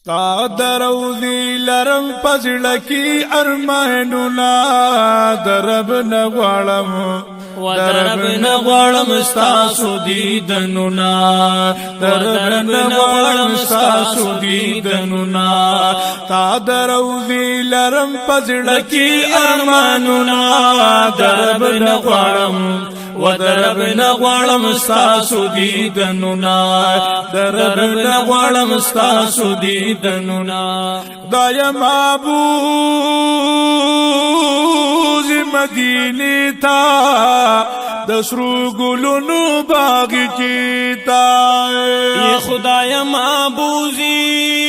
تا دروزی لرم پزړکی ارمانونا درب نغوالم ودرب نغوالم ستاسو دیدنونا درب نغوالم ستاسو دیدنونا تا دروزی لرم پزړکی ارمانونا درب نغوالم ودرب نغوالم ستاسو دیدنونا درب نغوالم ستاسو دیدنونا خدای معبود مدینه تا دسرو گلونو باغ چیتا ای خدای معبوزی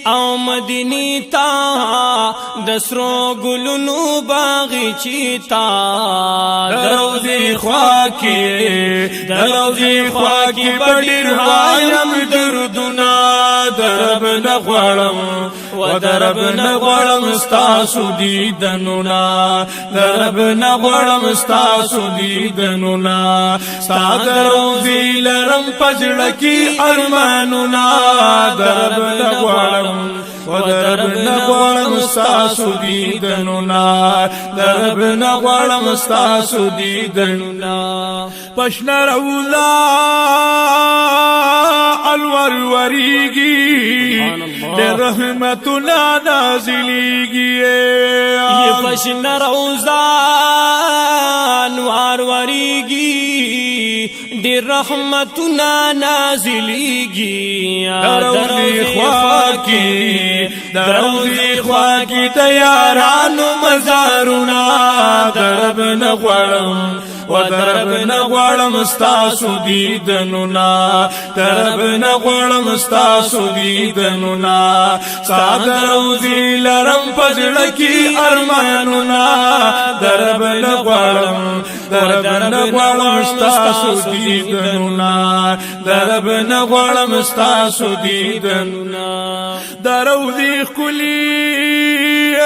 او مدینی تا دسرو گلونو باغی چیتا دروزی خواکی بڑی روایم دردنا درب نغوالم ودرب نغوالم ستاسو دیدنونا درب نغوالم ستاسو دیدنونا ستا دروزی لرم پزړکی ارمانونا درب نغوالم ودرب نغوالم ستاسو دیدنونا درب نغوالم ستاسو دیدنونا پشنا رولا الور وریگی در رحمتنا نازلیگی یہ پشنا روزا انوار وریگی در رحمتنا نازلیگی دروزی خواکی تیارانو مزارونا درب نغوالم ودرب نغوالم ستاسو دیدنونا درب نغوالم ستاسو دیدنونا ستا دروزی لرم پزړکی ارمانونا درب نغوالم ستاسو دیدنونا درب نغوالم ستاسو دیدنونا دروزی خلی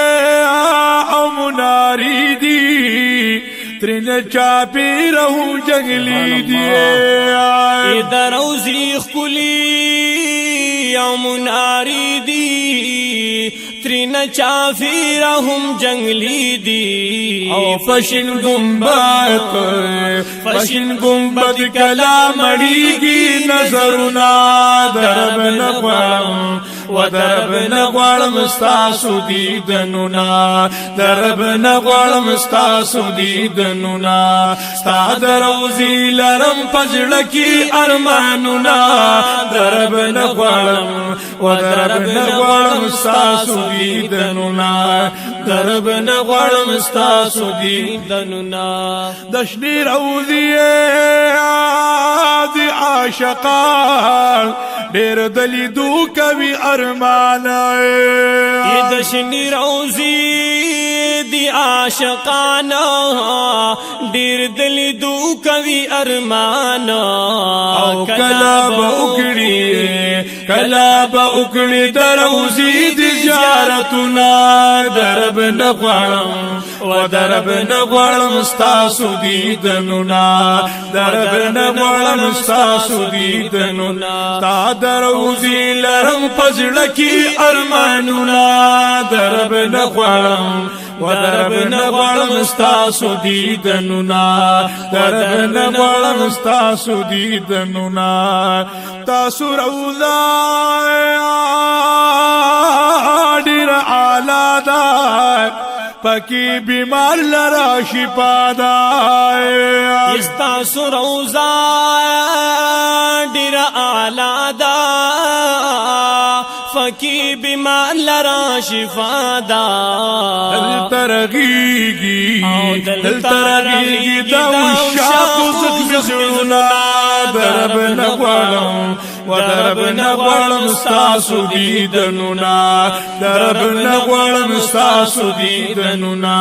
او مناری دی ترین چاپی رہو جنگلی دی دروزی خلی او مناری دی ترین چافی رہم جنگلی دی او فشن گنبد کلا مڑیگی نظرنا درب نغوالم ودرب نغوالم ستاسو دیدنونا درب نغوالم ستاسو دیدنونا ستا دروزی لرم پزړکی ارمانونا درب نغوالم ودرب نغوالم ستاسو دیدنونا درب نغوالم ستاسو دیدنونا دشنی روزی دی عاشقان ډیر دلیدو کوي ارمانا دشنی روزی دی عاشقانا ډیر دلیدو کوي ارمانا او کلا با اکڑی دروزی دی زیارتنا درب نغوالم ودرب نغوالم ستاسو دیدنونا درب نغوالم ستاسو دیدنونا تا دروزی لرم پزړکی ارمانونا درب نغوالم ودرب نغوالم ستاسو دیدنونا درب نغوالم ستاسو دیدنونا تاسو روزا ډیر اعلی دا پکی بیمار لرا شفا دا استاسو روزا ډیر اعلی دا فکی بیمار لرا شفا دا دل ترغیگی دا وشاکو زخم زړونا درب نغوالم ودرب نغوالم ستاسو دیدنونا درب نغوالم ستاسو دیدنونا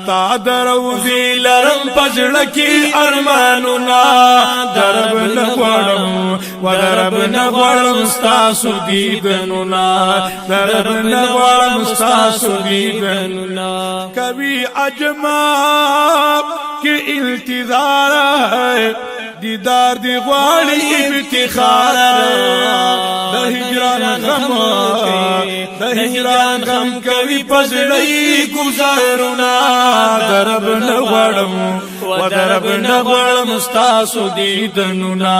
تا دروزی لرم پزړکی ارمانونا درب نغوالم ودرب نغوالم ستاسو دیدنونا درب نغوالم ستاسو دیدنونا کبھی اجماب کی التظار ہے دیدار دی غواړي افتخار د هجران غم د هجران غم کوي پزړی گزارونه درب نه غواړم و درب نه غواړم ستاسو دیدنونه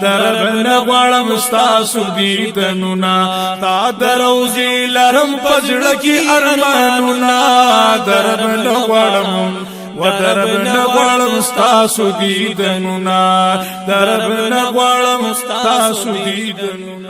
درب نه غواړم ستاسو دیدنونه تا دروزي لرم پزړه کې ارمانونه درب نه غواړم و درب نه غواړم ستاسو دیدنونه درب نه غواړم ستاسو دیدنونه